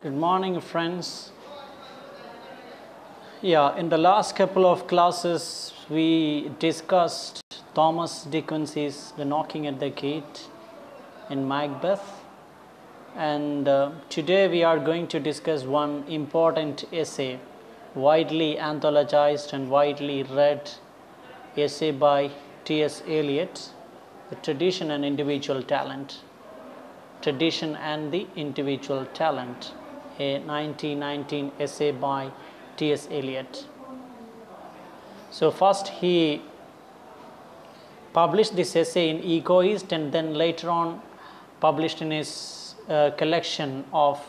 Good morning, friends. Yeah, in the last couple of classes, we discussed Thomas De Quincey's The Knocking at the Gate in Macbeth. And today we are going to discuss one important essay, widely anthologized and widely read essay by T.S. Eliot, The Tradition and Individual Talent. Tradition and the Individual Talent, a 1919 essay by T.S. Eliot. So first he published this essay in Egoist, and then later on published in his collection of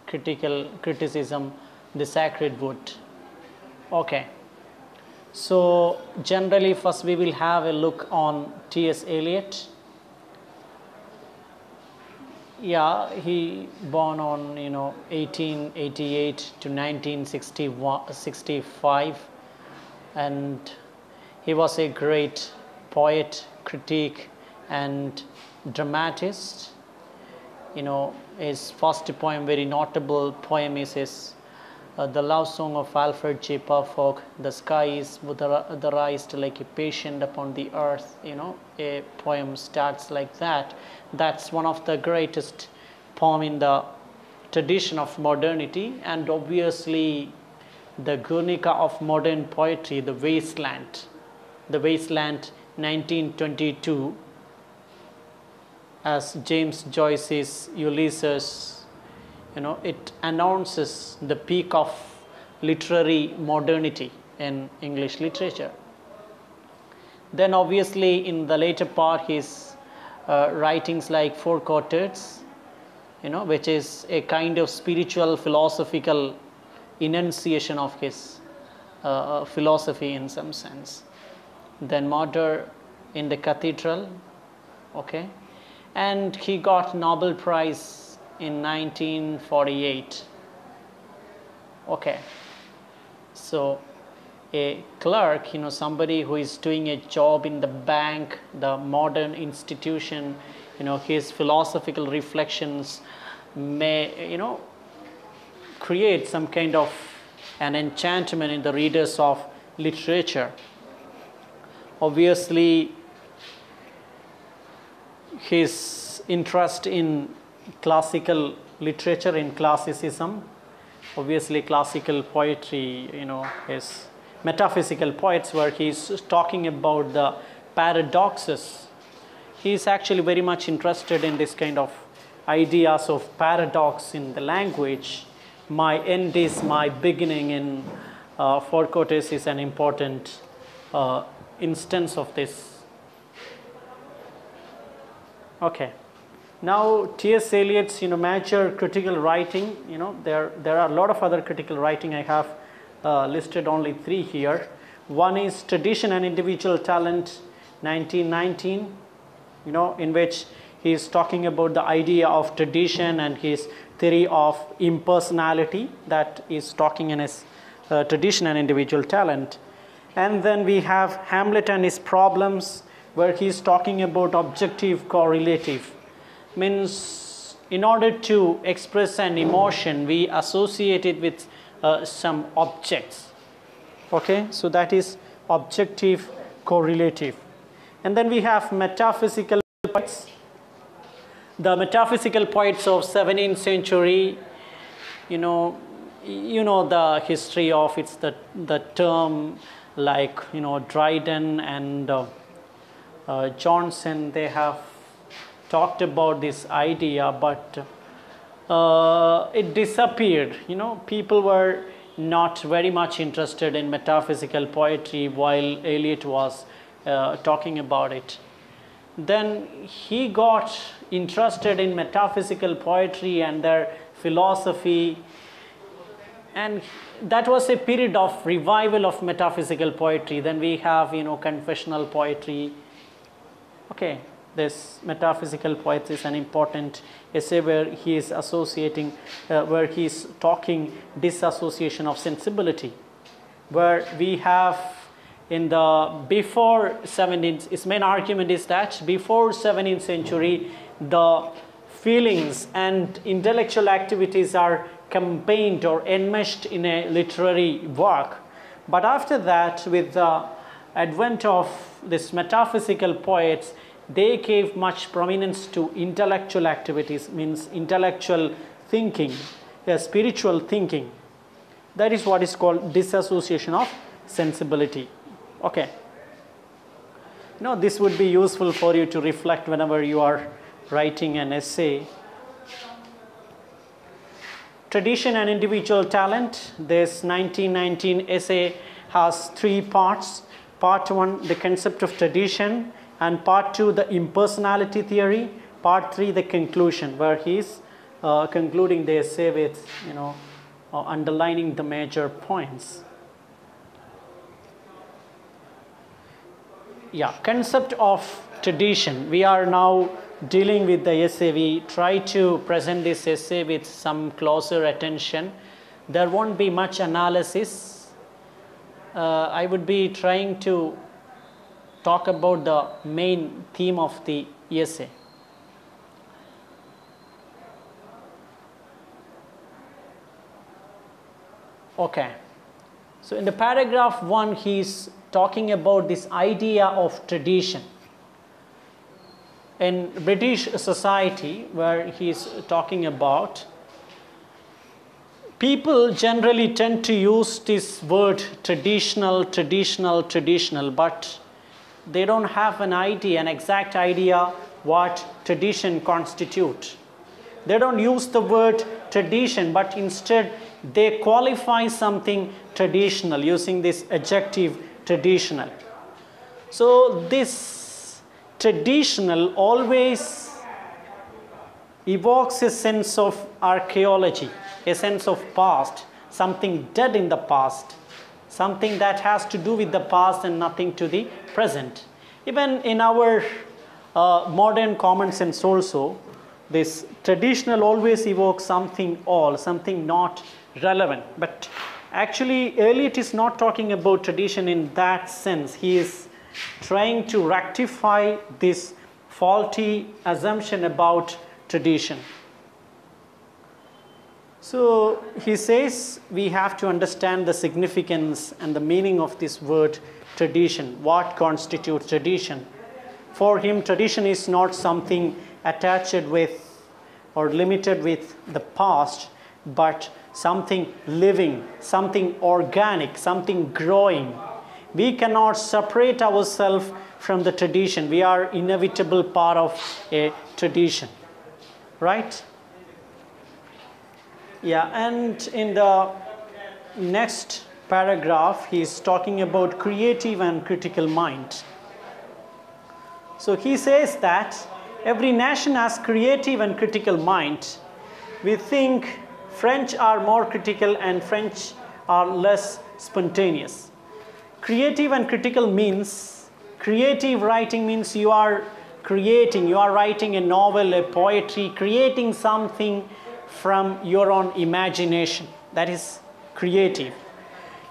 criticism, The Sacred Wood. Okay. So generally first we will have a look on T.S. Eliot. Yeah, he born on 1888 to 1965, and he was a great poet, critic, and dramatist. His first poem, very notable poem, is his The Love Song of Alfred J. Puffolk. The sky is weatherized like a patient upon the earth. A poem starts like that. That's one of the greatest poem in the tradition of modernity, and obviously the Guernica of modern poetry, The Wasteland, 1922, as James Joyce's Ulysses. It announces the peak of literary modernity in English literature. Then obviously in the later part his writings like Four Quartets, which is a kind of spiritual philosophical enunciation of his philosophy in some sense. Then Murder in the Cathedral, okay, and he got Nobel Prize in 1948. Okay, so a clerk, somebody who is doing a job in the bank, the modern institution, his philosophical reflections may, create some kind of an enchantment in the readers of literature. Obviously, his interest in classical literature, in classicism, obviously classical poetry, his metaphysical poets, where he's talking about the paradoxes. He's actually very much interested in this kind of ideas of paradox in the language. My end is my beginning in Four Quartets is an important instance of this. Okay. Now T.S. Eliot's major critical writing, there are a lot of other critical writing. I have listed only three here. One is Tradition and Individual Talent, 1919, in which he is talking about the idea of tradition and his theory of impersonality, that is talking in his Tradition and Individual Talent. And then we have Hamlet and His Problems, where he is talking about objective correlative. Means in order to express an emotion, we associate it with some objects. Okay, so that is objective correlative. And then we have metaphysical poets. The metaphysical poets of 17th century, the history of it's the term, like Dryden and Johnson, they have talked about this idea, but it disappeared. People were not very much interested in metaphysical poetry while Eliot was talking about it. Then he got interested in metaphysical poetry and their philosophy, and that was a period of revival of metaphysical poetry. Then we have confessional poetry. Okay, this metaphysical poetry is an important essay where he is associating, where he is talking disassociation of sensibility, where we have in the before 17th, his main argument is that before 17th century, the feelings and intellectual activities are combined or enmeshed in a literary work. But after that, with the advent of this metaphysical poets, they gave much prominence to intellectual activities, means intellectual thinking, spiritual thinking. That is what is called disassociation of sensibility. Okay. Now this would be useful for you to reflect whenever you are writing an essay. Tradition and individual talent. This 1919 essay has 3 parts. Part 1, the concept of tradition, and part 2, the impersonality theory. Part 3, the conclusion, where he is concluding the essay with, underlining the major points. Yeah, concept of tradition. We are now dealing with the essay. We try to present this essay with some closer attention. There won't be much analysis. I would be trying to talk about the main theme of the essay. Okay. So in the paragraph 1, he is talking about this idea of tradition. In British society, where he is talking about, people generally tend to use this word traditional, but they don't have an exact idea what tradition constitutes. They don't use the word tradition, but instead they qualify something traditional using this adjective traditional. So this traditional always evokes a sense of archaeology, a sense of past, something dead in the past, something that has to do with the past and nothing to the present. Even in our modern common sense also, this traditional always evokes something old, something not relevant. But actually, Eliot is not talking about tradition in that sense. He is trying to rectify this faulty assumption about tradition. So he says we have to understand the significance and the meaning of this word tradition. What constitutes tradition? For him, tradition is not something attached with or limited with the past, but something living, something organic, something growing. We cannot separate ourselves from the tradition. We are an inevitable part of a tradition, right? Yeah, and in the next paragraph, he is talking about creative and critical mind. So he says that every nation has creative and critical mind. We think French are more critical and French are less spontaneous. Creative and critical means, creative writing means you are creating, you are writing a novel, a poetry, creating something from your own imagination. That is creative.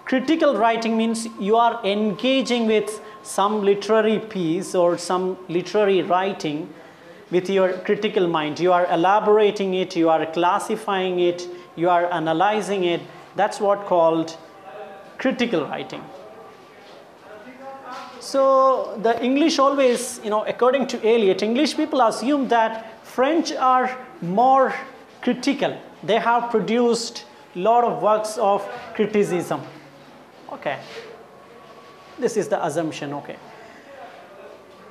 Critical writing means you are engaging with some literary piece or some literary writing with your critical mind. You are elaborating it, you are classifying it, you are analyzing it. That's what called critical writing. So the English always, according to Eliot, English people assume that French are more critical. They have produced a lot of works of criticism. Okay. This is the assumption, okay.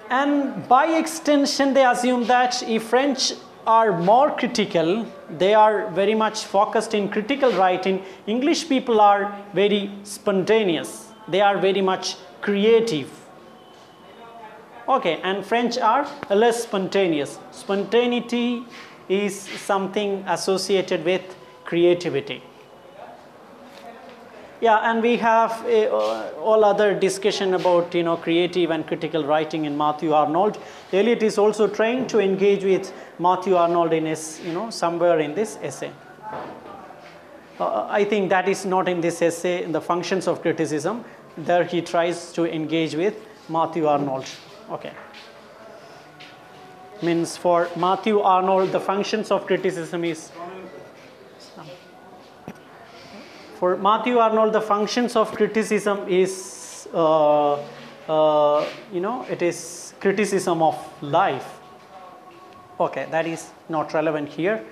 And by extension, they assume that if French are more critical, they are very much focused in critical writing. English people are very spontaneous. They are very much creative. Okay, and French are less spontaneous. Spontaneity is something associated with creativity. Yeah, and we have all other discussion about creative and critical writing in Matthew Arnold. Eliot is also trying to engage with Matthew Arnold in his somewhere in this essay. I think that is not in this essay, in the functions of criticism. There he tries to engage with Matthew Arnold. Okay. Means for Matthew Arnold, the functions of criticism is For Matthew Arnold, the functions of criticism is, it is criticism of life. Okay, that is not relevant here.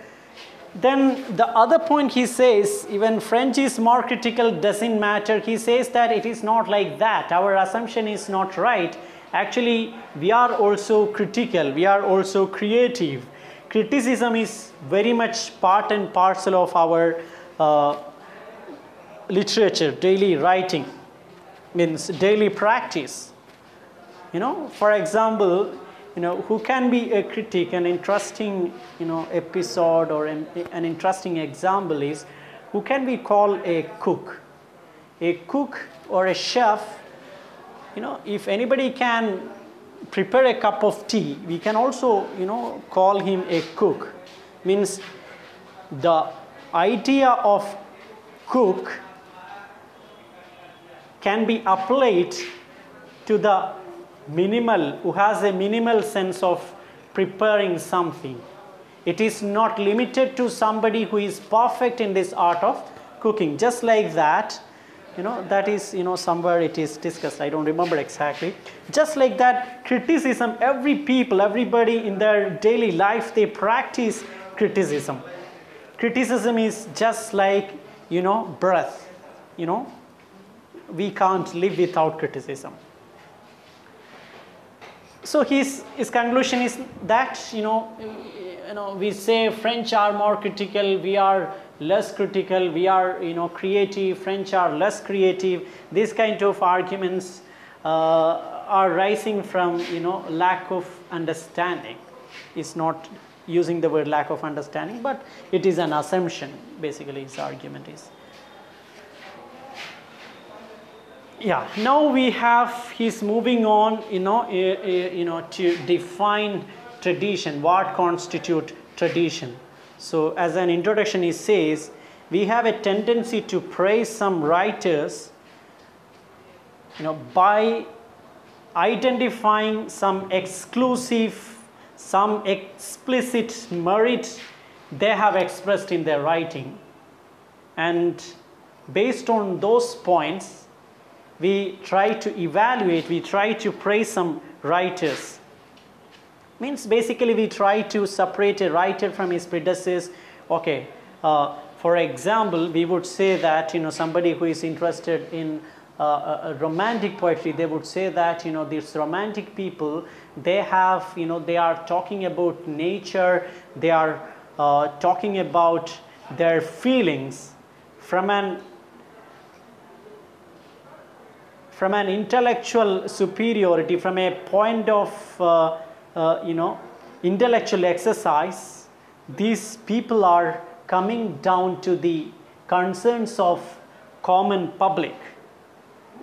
Then the other point he says, even French is more critical, doesn't matter. He says that it is not like that. Our assumption is not right. Actually, we are also critical. We are also creative. Criticism is very much part and parcel of our literature, daily writing, means daily practice. For example, who can be a critic? An interesting, episode or an interesting example is, who can we call a cook? A cook or a chef, if anybody can prepare a cup of tea, we can also, call him a cook. Means the idea of cook can be applied to the minimal, who has a minimal sense of preparing something. It is not limited to somebody who is perfect in this art of cooking. Just like that, that is, somewhere it is discussed. I don't remember exactly. Just like that, criticism, everybody in their daily life, they practice criticism. Criticism is just like, breath. We can't live without criticism. So his conclusion is that, we say French are more critical, we are less critical, we are, creative, French are less creative. These kind of arguments are rising from, lack of understanding. It's not using the word lack of understanding, but it is an assumption, basically his argument is. Yeah, now he's moving on, to define tradition, what constitutes tradition. So as an introduction, he says, we have a tendency to praise some writers, by identifying some exclusive, some explicit merit they have expressed in their writing. And based on those points, we try to evaluate, we try to praise some writers. Means basically we try to separate a writer from his predecessors. Okay, for example, we would say that, somebody who is interested in romantic poetry, they would say that, these romantic people, they have, they are talking about nature, they are talking about their feelings from an intellectual superiority, from a point of, intellectual exercise. These people are coming down to the concerns of common public.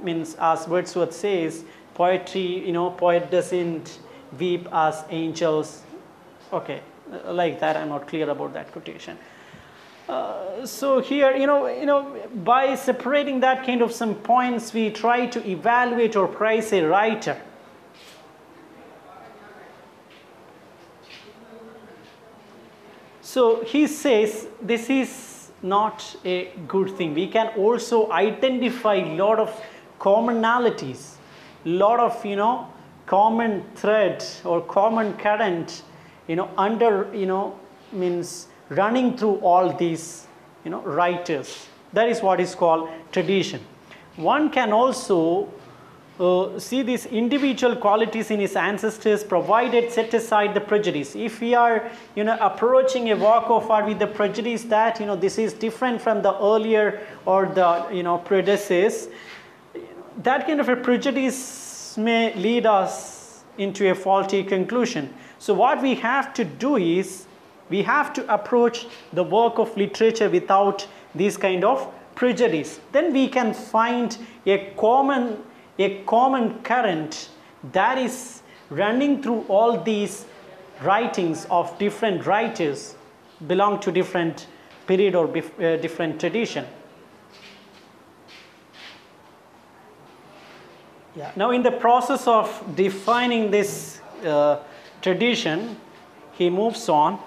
Means, as Wordsworth says, poetry, poet doesn't weep as angels. Okay, like that, I'm not clear about that quotation. So here, by separating that kind of some points, we try to evaluate or praise a writer. So he says this is not a good thing. We can also identify a lot of commonalities, lot of, common thread or common current, means running through all these, writers. That is what is called tradition. One can also see these individual qualities in his ancestors, provided set aside the prejudice. If we are, approaching a work of art with the prejudice that, this is different from the earlier or the, predecessors, that kind of a prejudice may lead us into a faulty conclusion. So what we have to do is, we have to approach the work of literature without this kind of prejudice. Then we can find a common current that is running through all these writings of different writers, belong to different period or different tradition. Yeah. Now, in the process of defining this tradition, he moves on.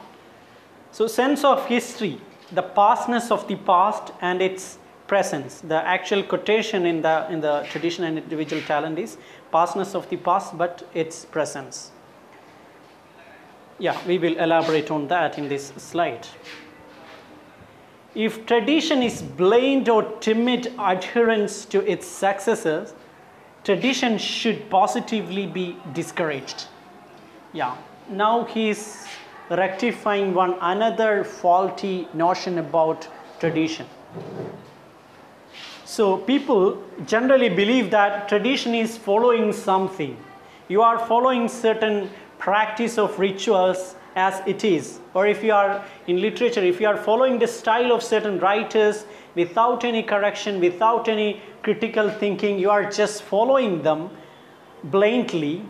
So, sense of history, the pastness of the past and its presence. The actual quotation in the tradition and individual talent is pastness of the past, but its presence. Yeah, we will elaborate on that in this slide. If tradition is blind or timid adherence to its successors, tradition should positively be discouraged. Yeah, now he is rectifying one another faulty notion about tradition. So people generally believe that tradition is following something. You are following certain practice of rituals as it is, or if you are in literature, if you are following the style of certain writers without any correction, without any critical thinking, you are just following them blindly,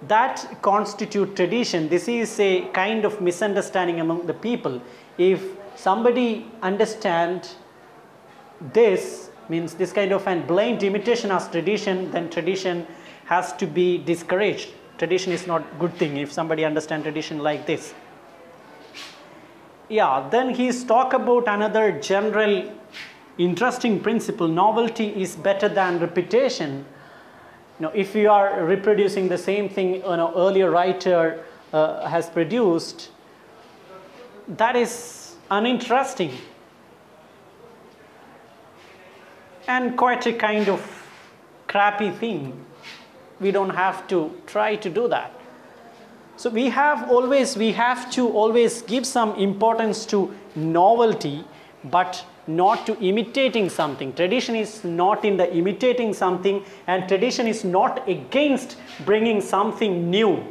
that constitutes tradition. This is a kind of misunderstanding among the people. If somebody understands this, means this kind of an blind imitation as tradition, then tradition has to be discouraged. Tradition is not a good thing if somebody understands tradition like this. Yeah, then he's talk about another general interesting principle. Novelty is better than repetition. Now, if you are reproducing the same thing an earlier writer has produced, that is uninteresting and quite a kind of crappy thing. We don't have to try to do that. So we have to always give some importance to novelty, but not to imitating something. Tradition is not in the imitating something, and tradition is not against bringing something new.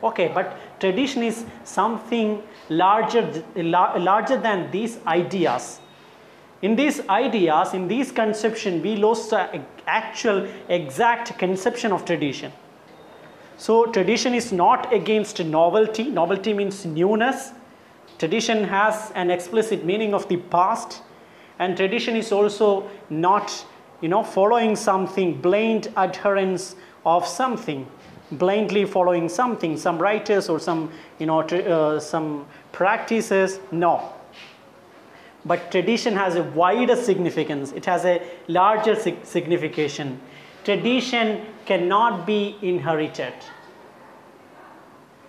Okay, but tradition is something larger than these ideas. In these ideas, in these conception, we lost the actual exact conception of tradition. So tradition is not against novelty. Novelty means newness. Tradition has an explicit meaning of the past, and tradition is also not, following something, blind adherence of something, blindly following something, some writers or some, some practices. No. But tradition has a wider significance. It has a larger signification. Tradition cannot be inherited.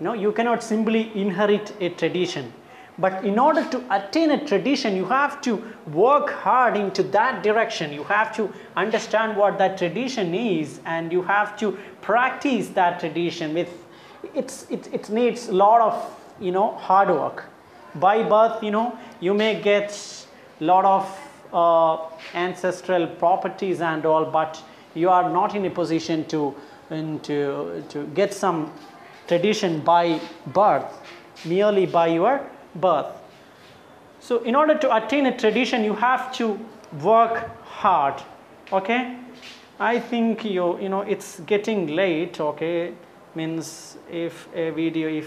You cannot simply inherit a tradition. But in order to attain a tradition, you have to work hard into that direction. You have to understand what that tradition is, and you have to practice that tradition with it needs a lot of hard work. By birth, you may get a lot of ancestral properties and all, but you are not in a position to get some tradition by birth, merely by your birth. So in order to attain a tradition, you have to work hard. Okay, I think it's getting late. Okay, means if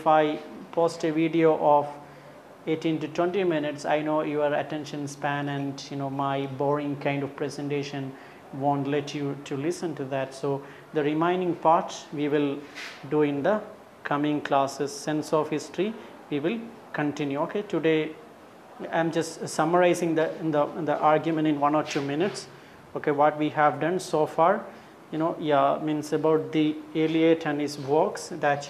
I post a video of 18 to 20 minutes, I know your attention span and my boring kind of presentation won't let you to listen to that. So the remaining part we will do in the coming classes. Sense of history we will continue. Okay, today I'm just summarizing the argument in 1 or 2 minutes. Okay, what we have done so far, means about the Eliot and his works, that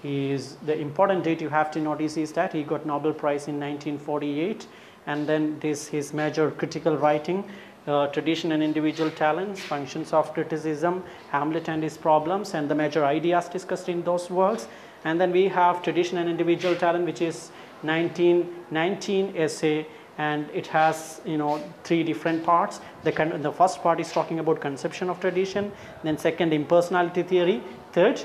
is the important date you have to notice is that he got Nobel Prize in 1948, and then his major critical writing, Tradition and Individual Talents, Functions of Criticism, Hamlet and His Problems, and the major ideas discussed in those works. And then we have Tradition and Individual Talent, which is 1919 essay, and it has 3 different parts. The first part is talking about conception of tradition, then second, impersonality theory, third,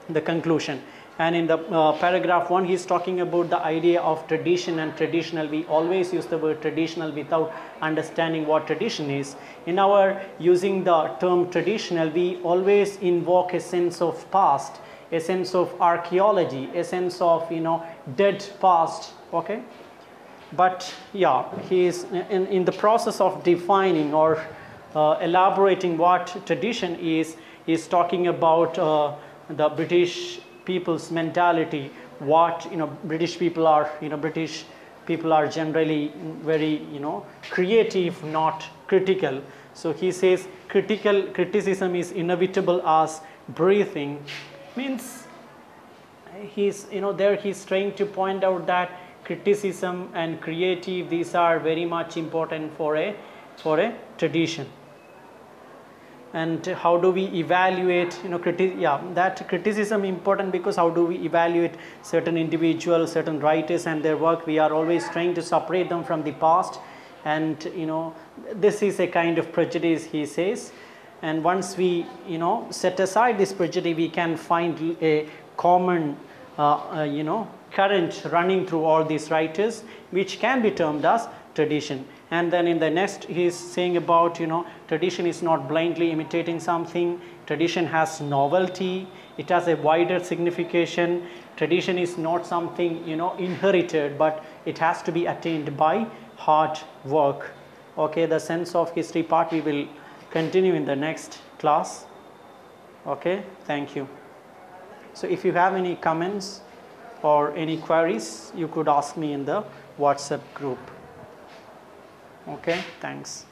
the conclusion. And in the paragraph 1, he is talking about the idea of tradition and traditional. We always use the word traditional without understanding what tradition is. In our using the term traditional, we always invoke a sense of past, a sense of archaeology, a sense of dead past. Okay, but yeah, he is in the process of defining or elaborating what tradition is talking about the British people's mentality, what British people are, British people are generally very, creative, not critical. So he says criticism is inevitable as breathing. Means he's, there he's trying to point out that criticism and creative, these are very much important for a tradition. And how do we evaluate, that criticism important, because how do we evaluate certain individuals, certain writers and their work? We are always trying to separate them from the past, and this is a kind of prejudice, he says. And once we set aside this prejudice, we can find a common current running through all these writers, which can be termed as tradition. And then in the next he is saying about, tradition is not blindly imitating something. Tradition has novelty, it has a wider signification. Tradition is not something inherited, but it has to be attained by hard work. Okay, the sense of history part we will continue in the next class. Okay, thank you. So if you have any comments or any queries, you could ask me in the WhatsApp group. Okay, thanks.